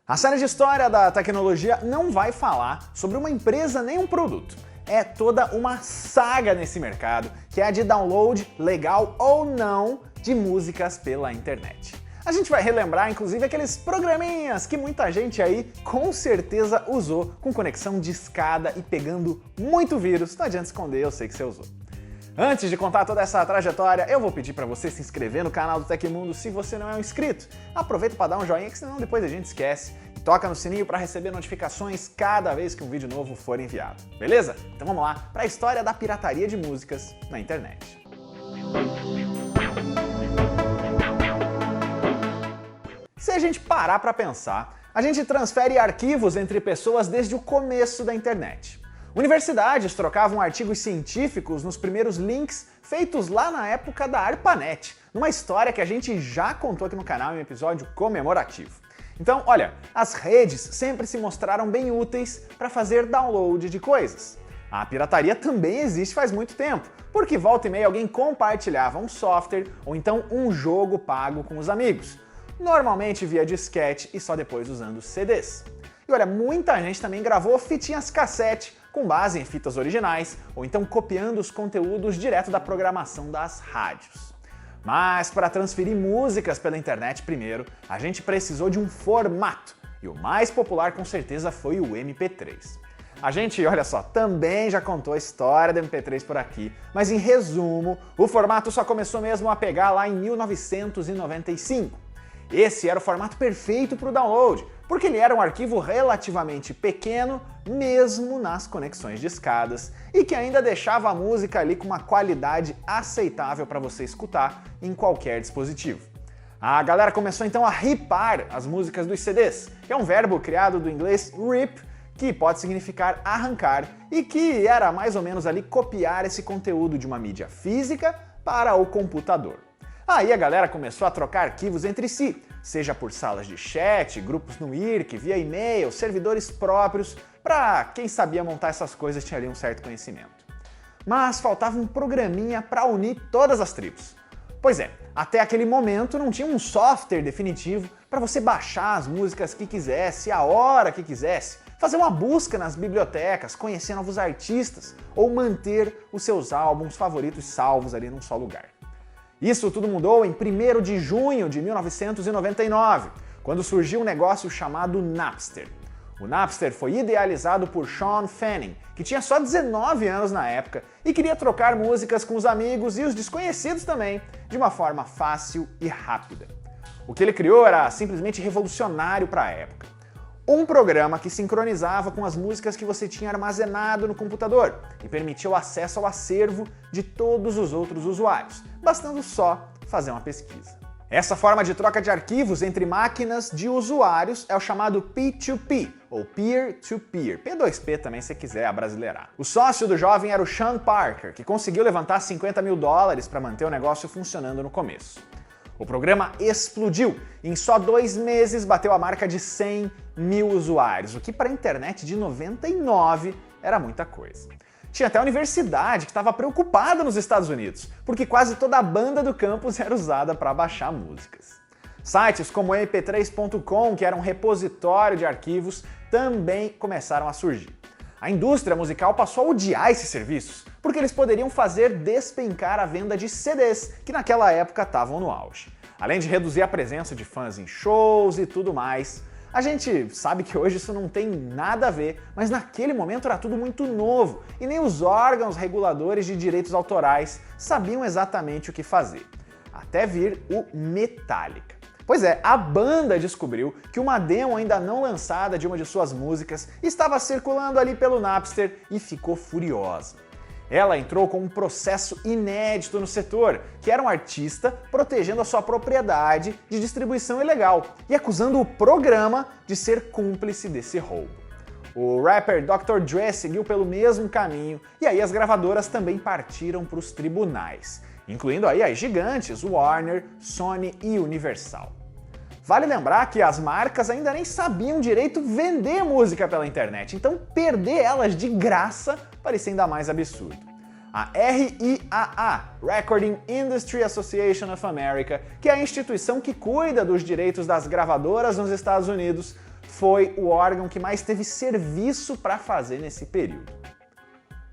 A série de história da tecnologia não vai falar sobre uma empresa nem um produto. É toda uma saga nesse mercado, que é a de download, legal ou não, de músicas pela internet. A gente vai relembrar, inclusive, aqueles programinhas que muita gente aí com certeza usou com conexão discada e pegando muito vírus. Não adianta esconder, eu sei que você usou. Antes de contar toda essa trajetória, eu vou pedir para você se inscrever no canal do Tecmundo se você não é um inscrito. Aproveita para dar um joinha, que senão depois a gente esquece. E toca no sininho para receber notificações cada vez que um vídeo novo for enviado. Beleza? Então vamos lá para a história da pirataria de músicas na internet. Se a gente parar para pensar, a gente transfere arquivos entre pessoas desde o começo da internet. Universidades trocavam artigos científicos nos primeiros links feitos lá na época da ARPANET, numa história que a gente já contou aqui no canal em um episódio comemorativo. Então, olha, as redes sempre se mostraram bem úteis para fazer download de coisas. A pirataria também existe faz muito tempo, porque volta e meia alguém compartilhava um software ou então um jogo pago com os amigos, normalmente via disquete e só depois usando CDs. E olha, muita gente também gravou fitinhas cassete com base em fitas originais, ou então copiando os conteúdos direto da programação das rádios. Mas para transferir músicas pela internet primeiro, a gente precisou de um formato, e o mais popular com certeza foi o MP3. A gente, olha só, também já contou a história do MP3 por aqui, mas em resumo, o formato só começou mesmo a pegar lá em 1995. Esse era o formato perfeito para o download, porque ele era um arquivo relativamente pequeno, mesmo nas conexões discadas, e que ainda deixava a música ali com uma qualidade aceitável para você escutar em qualquer dispositivo. A galera começou então a ripar as músicas dos CDs, que é um verbo criado do inglês rip, que pode significar arrancar, e que era mais ou menos ali copiar esse conteúdo de uma mídia física para o computador. Aí a galera começou a trocar arquivos entre si, seja por salas de chat, grupos no IRC, via e-mail, servidores próprios, para quem sabia montar essas coisas tinha ali um certo conhecimento. Mas faltava um programinha para unir todas as tribos. Pois é, até aquele momento não tinha um software definitivo para você baixar as músicas que quisesse, a hora que quisesse, fazer uma busca nas bibliotecas, conhecer novos artistas ou manter os seus álbuns favoritos salvos ali num só lugar. Isso tudo mudou em 1º de junho de 1999, quando surgiu um negócio chamado Napster. O Napster foi idealizado por Sean Fanning, que tinha só 19 anos na época e queria trocar músicas com os amigos e os desconhecidos também, de uma forma fácil e rápida. O que ele criou era simplesmente revolucionário para a época. Um programa que sincronizava com as músicas que você tinha armazenado no computador e permitia o acesso ao acervo de todos os outros usuários, bastando só fazer uma pesquisa. Essa forma de troca de arquivos entre máquinas de usuários é o chamado P2P, ou Peer-to-Peer, P2P também se quiser abrasileirar. O sócio do jovem era o Sean Parker, que conseguiu levantar $50 mil para manter o negócio funcionando no começo. O programa explodiu e em só 2 meses bateu a marca de 100 mil usuários, o que para a internet de 99 era muita coisa. Tinha até a universidade que estava preocupada nos Estados Unidos, porque quase toda a banda do campus era usada para baixar músicas. Sites como mp3.com, que era um repositório de arquivos, também começaram a surgir. A indústria musical passou a odiar esses serviços, porque eles poderiam fazer despencar a venda de CDs, que naquela época estavam no auge. Além de reduzir a presença de fãs em shows e tudo mais. A gente sabe que hoje isso não tem nada a ver, mas naquele momento era tudo muito novo e nem os órgãos reguladores de direitos autorais sabiam exatamente o que fazer. Até vir o Metallica. Pois é, a banda descobriu que uma demo ainda não lançada de uma de suas músicas estava circulando ali pelo Napster e ficou furiosa. Ela entrou com um processo inédito no setor, que era um artista protegendo a sua propriedade de distribuição ilegal e acusando o programa de ser cúmplice desse roubo. O rapper Dr. Dre seguiu pelo mesmo caminho e aí as gravadoras também partiram para os tribunais, incluindo aí as gigantes Warner, Sony e Universal. Vale lembrar que as marcas ainda nem sabiam direito vender música pela internet, então perder elas de graça parecia ainda mais absurdo. A RIAA, Recording Industry Association of America, que é a instituição que cuida dos direitos das gravadoras nos Estados Unidos, foi o órgão que mais teve serviço para fazer nesse período.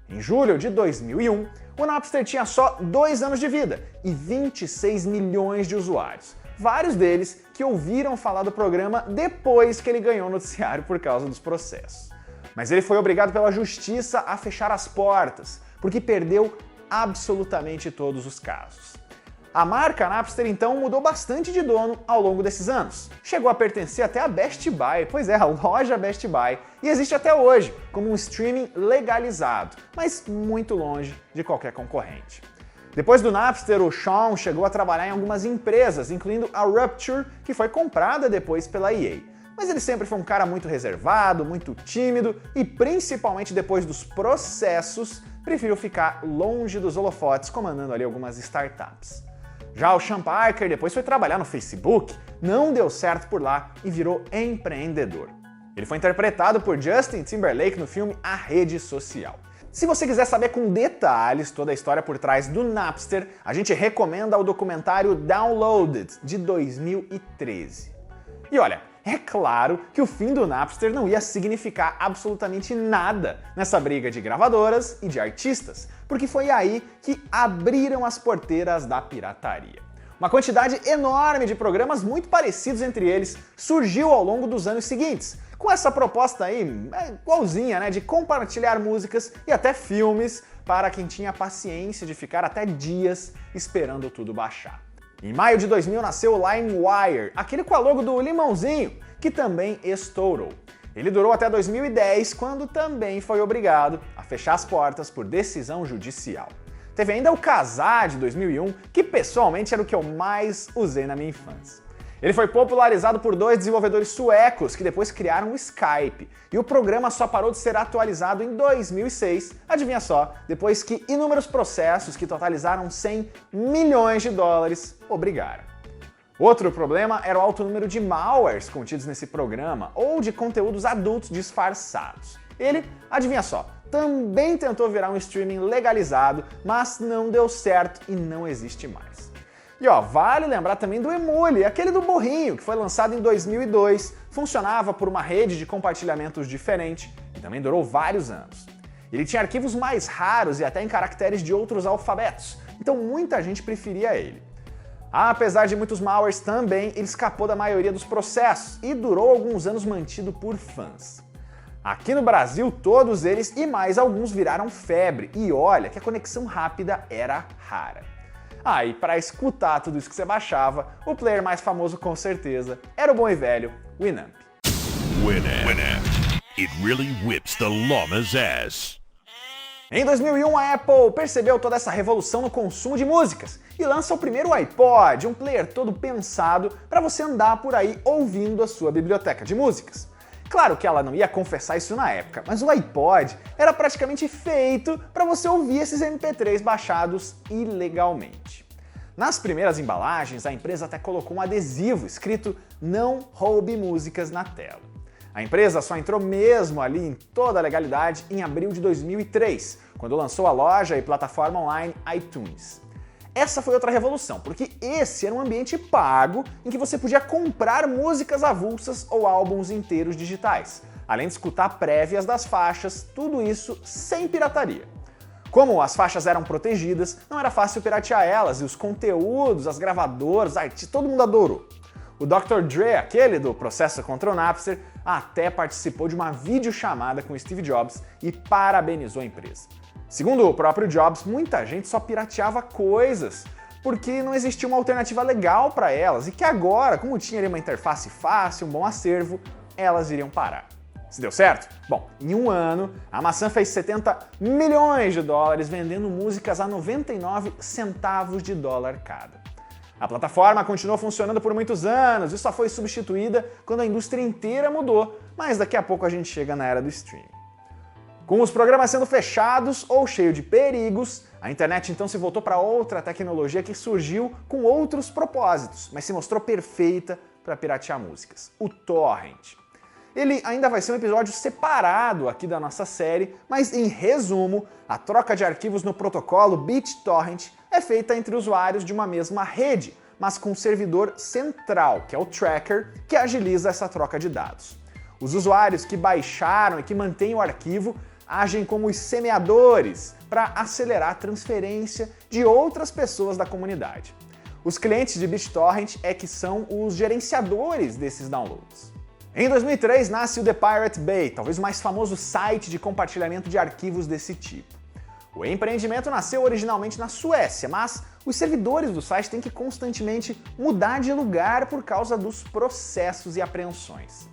Em julho de 2001, o Napster tinha só 2 anos de vida e 26 milhões de usuários, vários deles que ouviram falar do programa depois que ele ganhou o noticiário por causa dos processos. Mas ele foi obrigado pela justiça a fechar as portas, porque perdeu absolutamente todos os casos. A marca Napster então mudou bastante de dono ao longo desses anos. Chegou a pertencer até a Best Buy, pois é, a loja Best Buy, e existe até hoje como um streaming legalizado, mas muito longe de qualquer concorrente. Depois do Napster, o Sean chegou a trabalhar em algumas empresas, incluindo a Rupture, que foi comprada depois pela EA. Mas ele sempre foi um cara muito reservado, muito tímido e, principalmente depois dos processos, preferiu ficar longe dos holofotes comandando ali algumas startups. Já o Sean Parker depois foi trabalhar no Facebook, não deu certo por lá e virou empreendedor. Ele foi interpretado por Justin Timberlake no filme A Rede Social. Se você quiser saber com detalhes toda a história por trás do Napster, a gente recomenda o documentário Downloaded, de 2013. E olha, é claro que o fim do Napster não ia significar absolutamente nada nessa briga de gravadoras e de artistas, porque foi aí que abriram as porteiras da pirataria. Uma quantidade enorme de programas muito parecidos entre eles surgiu ao longo dos anos seguintes, com essa proposta aí, igualzinha, né, de compartilhar músicas e até filmes para quem tinha paciência de ficar até dias esperando tudo baixar. Em maio de 2000 nasceu o LimeWire, aquele com a logo do limãozinho, que também estourou. Ele durou até 2010, quando também foi obrigado a fechar as portas por decisão judicial. Teve ainda o Kazaa de 2001, que pessoalmente era o que eu mais usei na minha infância. Ele foi popularizado por 2 desenvolvedores suecos que depois criaram o Skype, e o programa só parou de ser atualizado em 2006, adivinha só, depois que inúmeros processos que totalizaram 100 milhões de dólares obrigaram. Outro problema era o alto número de malwares contidos nesse programa, ou de conteúdos adultos disfarçados. Ele, adivinha só, também tentou virar um streaming legalizado, mas não deu certo e não existe mais. E ó, vale lembrar também do Emule, aquele do burrinho, que foi lançado em 2002, funcionava por uma rede de compartilhamentos diferente e também durou vários anos. Ele tinha arquivos mais raros e até em caracteres de outros alfabetos, então muita gente preferia ele. Apesar de muitos malwares também, ele escapou da maioria dos processos e durou alguns anos mantido por fãs. Aqui no Brasil, todos eles e mais alguns viraram febre, e olha que a conexão rápida era rara. E para escutar tudo isso que você baixava, o player mais famoso com certeza era o bom e velho Winamp. Winamp. It really whips the llama's ass. Em 2001, a Apple percebeu toda essa revolução no consumo de músicas e lança o primeiro iPod, um player todo pensado para você andar por aí ouvindo a sua biblioteca de músicas. Claro que ela não ia confessar isso na época, mas o iPod era praticamente feito para você ouvir esses MP3 baixados ilegalmente. Nas primeiras embalagens, a empresa até colocou um adesivo escrito "Não roube músicas" na tela. A empresa só entrou mesmo ali em toda a legalidade em abril de 2003, quando lançou a loja e plataforma online iTunes. Essa foi outra revolução, porque esse era um ambiente pago em que você podia comprar músicas avulsas ou álbuns inteiros digitais, além de escutar prévias das faixas, tudo isso sem pirataria. Como as faixas eram protegidas, não era fácil piratear elas e os conteúdos, as gravadoras, artistas, todo mundo adorou. O Dr. Dre, aquele do processo contra o Napster, até participou de uma videochamada com Steve Jobs e parabenizou a empresa. Segundo o próprio Jobs, muita gente só pirateava coisas porque não existia uma alternativa legal para elas e que agora, como tinha ali uma interface fácil, um bom acervo, elas iriam parar. Se deu certo? Bom, em um ano, a maçã fez 70 milhões de dólares vendendo músicas a 99 centavos de dólar cada. A plataforma continuou funcionando por muitos anos e só foi substituída quando a indústria inteira mudou, mas daqui a pouco a gente chega na era do streaming. Com os programas sendo fechados ou cheios de perigos, a internet então se voltou para outra tecnologia que surgiu com outros propósitos, mas se mostrou perfeita para piratear músicas: o torrent. Ele ainda vai ser um episódio separado aqui da nossa série, mas em resumo, a troca de arquivos no protocolo BitTorrent é feita entre usuários de uma mesma rede, mas com um servidor central, que é o tracker, que agiliza essa troca de dados. Os usuários que baixaram e que mantêm o arquivo agem como os semeadores para acelerar a transferência de outras pessoas da comunidade. Os clientes de BitTorrent é que são os gerenciadores desses downloads. Em 2003 nasce o The Pirate Bay, talvez o mais famoso site de compartilhamento de arquivos desse tipo. O empreendimento nasceu originalmente na Suécia, mas os servidores do site têm que constantemente mudar de lugar por causa dos processos e apreensões.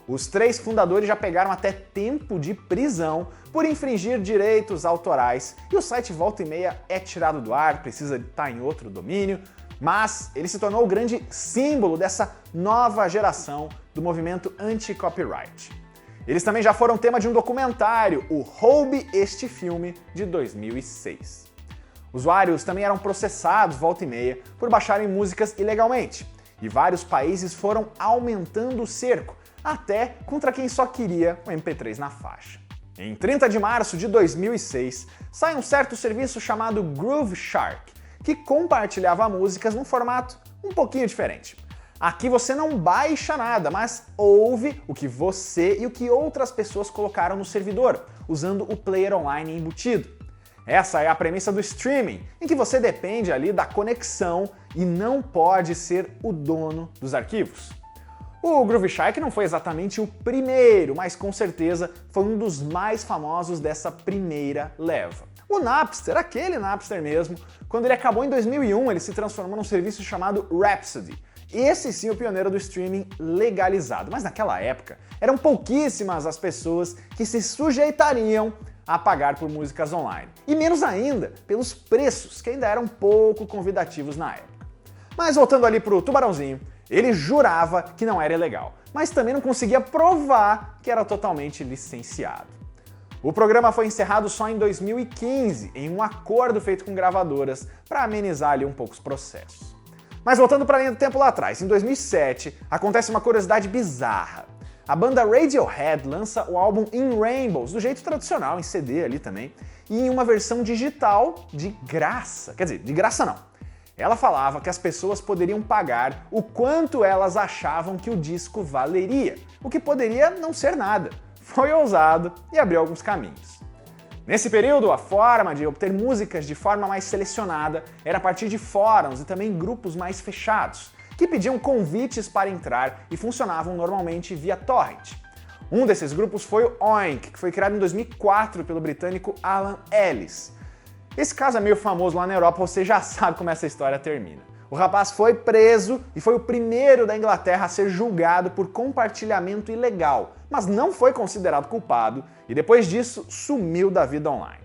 Os 3 fundadores já pegaram até tempo de prisão por infringir direitos autorais, e o site volta e meia é tirado do ar, precisa estar em outro domínio, mas ele se tornou o grande símbolo dessa nova geração do movimento anti-copyright. Eles também já foram tema de um documentário, o Roube Este Filme, de 2006. Usuários também eram processados volta e meia por baixarem músicas ilegalmente, e vários países foram aumentando o cerco, até contra quem só queria o MP3 na faixa. Em 30 de março de 2006, sai um certo serviço chamado Groove Shark, que compartilhava músicas num formato um pouquinho diferente. Aqui você não baixa nada, mas ouve o que você e o que outras pessoas colocaram no servidor, usando o player online embutido. Essa é a premissa do streaming, em que você depende ali da conexão e não pode ser o dono dos arquivos. O Groove Shark não foi exatamente o primeiro, mas com certeza foi um dos mais famosos dessa primeira leva. O Napster, aquele Napster mesmo, quando ele acabou em 2001, ele se transformou num serviço chamado Rhapsody. Esse sim é o pioneiro do streaming legalizado, mas naquela época eram pouquíssimas as pessoas que se sujeitariam a pagar por músicas online. E menos ainda pelos preços, que ainda eram pouco convidativos na época. Mas voltando ali pro Tubarãozinho, ele jurava que não era ilegal, mas também não conseguia provar que era totalmente licenciado. O programa foi encerrado só em 2015, em um acordo feito com gravadoras para amenizar ali um pouco os processos. Mas voltando para a linha do tempo lá atrás, em 2007, acontece uma curiosidade bizarra. A banda Radiohead lança o álbum In Rainbows, do jeito tradicional, em CD ali também, e em uma versão digital de graça. Quer dizer, de graça não. Ela falava que as pessoas poderiam pagar o quanto elas achavam que o disco valeria, o que poderia não ser nada. Foi ousado e abriu alguns caminhos. Nesse período, a forma de obter músicas de forma mais selecionada era a partir de fóruns e também grupos mais fechados, que pediam convites para entrar e funcionavam normalmente via torrent. Um desses grupos foi o Oink, que foi criado em 2004 pelo britânico Alan Ellis. Esse caso é meio famoso lá na Europa, você já sabe como essa história termina. O rapaz foi preso e foi o primeiro da Inglaterra a ser julgado por compartilhamento ilegal, mas não foi considerado culpado e depois disso sumiu da vida online.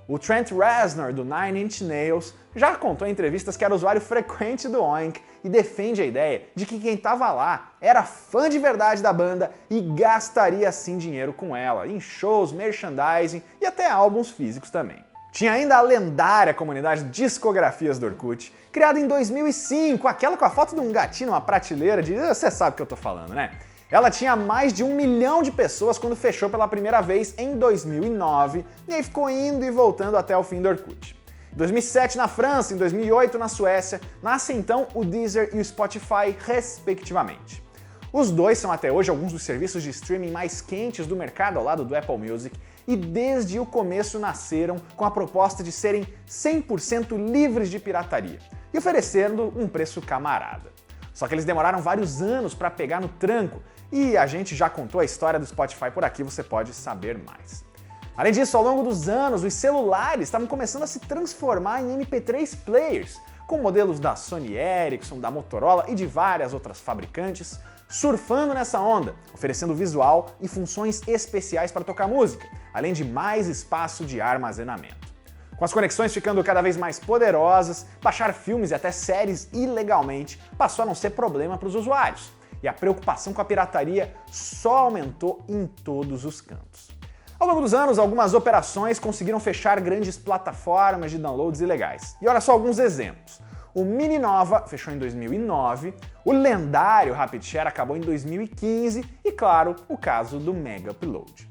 O Trent Reznor, do Nine Inch Nails, já contou em entrevistas que era usuário frequente do Oink e defende a ideia de que quem estava lá era fã de verdade da banda e gastaria sim dinheiro com ela, em shows, merchandising e até álbuns físicos também. Tinha ainda a lendária comunidade Discografias do Orkut, criada em 2005, aquela com a foto de um gatinho numa prateleira de... Você sabe o que eu tô falando, né? Ela tinha mais de 1 milhão de pessoas quando fechou pela primeira vez em 2009, e aí ficou indo e voltando até o fim do Orkut. Em 2007 na França, em 2008 na Suécia, nascem então o Deezer e o Spotify, respectivamente. Os dois são até hoje alguns dos serviços de streaming mais quentes do mercado ao lado do Apple Music, e desde o começo nasceram com a proposta de serem 100% livres de pirataria e oferecendo um preço camarada. Só que eles demoraram vários anos para pegar no tranco e a gente já contou a história do Spotify por aqui, você pode saber mais. Além disso, ao longo dos anos, os celulares estavam começando a se transformar em MP3 players, com modelos da Sony Ericsson, da Motorola e de várias outras fabricantes, surfando nessa onda, oferecendo visual e funções especiais para tocar música, além de mais espaço de armazenamento. Com as conexões ficando cada vez mais poderosas, baixar filmes e até séries ilegalmente passou a não ser problema para os usuários, e a preocupação com a pirataria só aumentou em todos os cantos. Ao longo dos anos, algumas operações conseguiram fechar grandes plataformas de downloads ilegais. E olha só alguns exemplos. O Mininova fechou em 2009, o lendário RapidShare acabou em 2015 e, claro, o caso do Mega Upload.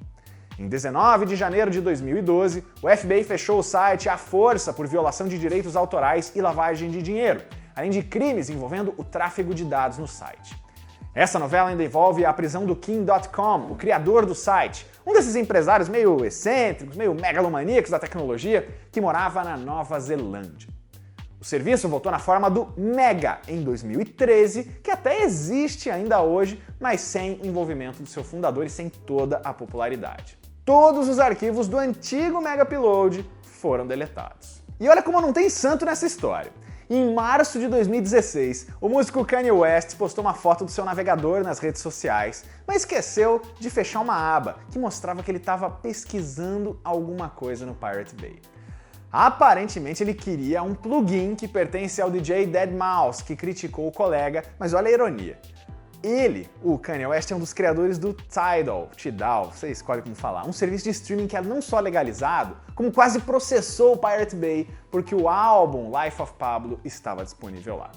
Em 19 de janeiro de 2012, o FBI fechou o site à força por violação de direitos autorais e lavagem de dinheiro, além de crimes envolvendo o tráfego de dados no site. Essa novela ainda envolve a prisão do King.com, o criador do site, um desses empresários meio excêntricos, meio megalomaníacos da tecnologia, que morava na Nova Zelândia. O serviço voltou na forma do Mega em 2013, que até existe ainda hoje, mas sem o envolvimento do seu fundador e sem toda a popularidade. Todos os arquivos do antigo Mega Upload foram deletados. E olha como não tem santo nessa história. Em março de 2016, o músico Kanye West postou uma foto do seu navegador nas redes sociais, mas esqueceu de fechar uma aba que mostrava que ele estava pesquisando alguma coisa no Pirate Bay. Aparentemente ele queria um plugin que pertence ao DJ Deadmau5, que criticou o colega, mas olha a ironia. Ele, o Kanye West, é um dos criadores do Tidal, você escolhe como falar, um serviço de streaming que é não só legalizado, como quase processou o Pirate Bay porque o álbum Life of Pablo estava disponível lá.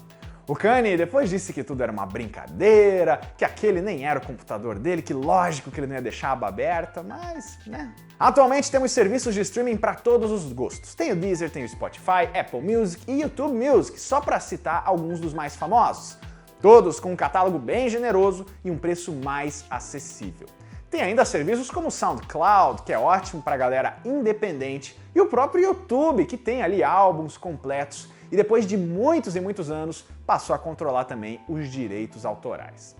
O Kanye depois disse que tudo era uma brincadeira, que aquele nem era o computador dele, que lógico que ele não ia deixar a aba aberta, mas, né? Atualmente temos serviços de streaming para todos os gostos. Tem o Deezer, tem o Spotify, Apple Music e YouTube Music, só para citar alguns dos mais famosos. Todos com um catálogo bem generoso e um preço mais acessível. Tem ainda serviços como o SoundCloud, que é ótimo para a galera independente, e o próprio YouTube, que tem ali álbuns completos e depois de muitos e muitos anos passou a controlar também os direitos autorais.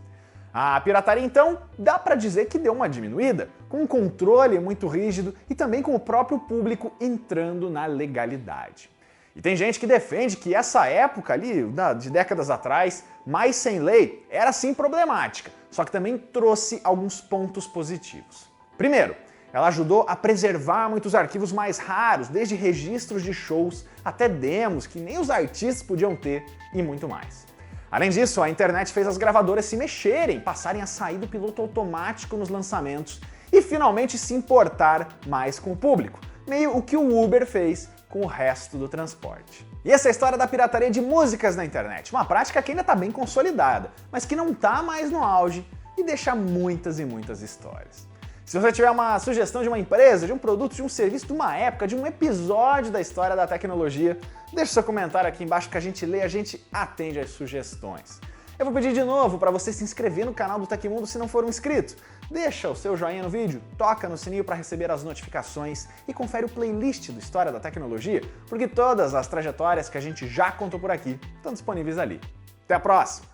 A pirataria, então, dá para dizer que deu uma diminuída, com um controle muito rígido e também com o próprio público entrando na legalidade. E tem gente que defende que essa época ali, de décadas atrás, mais sem lei, era sim problemática, só que também trouxe alguns pontos positivos. Primeiro, ela ajudou a preservar muitos arquivos mais raros, desde registros de shows até demos que nem os artistas podiam ter e muito mais. Além disso, a internet fez as gravadoras se mexerem, passarem a sair do piloto automático nos lançamentos e finalmente se importar mais com o público, meio o que o Uber fez com o resto do transporte. E essa é a história da pirataria de músicas na internet, uma prática que ainda está bem consolidada, mas que não está mais no auge e deixa muitas e muitas histórias. Se você tiver uma sugestão de uma empresa, de um produto, de um serviço, de uma época, de um episódio da história da tecnologia, deixe seu comentário aqui embaixo que a gente lê, a gente atende às sugestões. Eu vou pedir de novo para você se inscrever no canal do Tecmundo se não for um inscrito. Deixa o seu joinha no vídeo, toca no sininho para receber as notificações e confere o playlist do História da Tecnologia, porque todas as trajetórias que a gente já contou por aqui estão disponíveis ali. Até a próxima!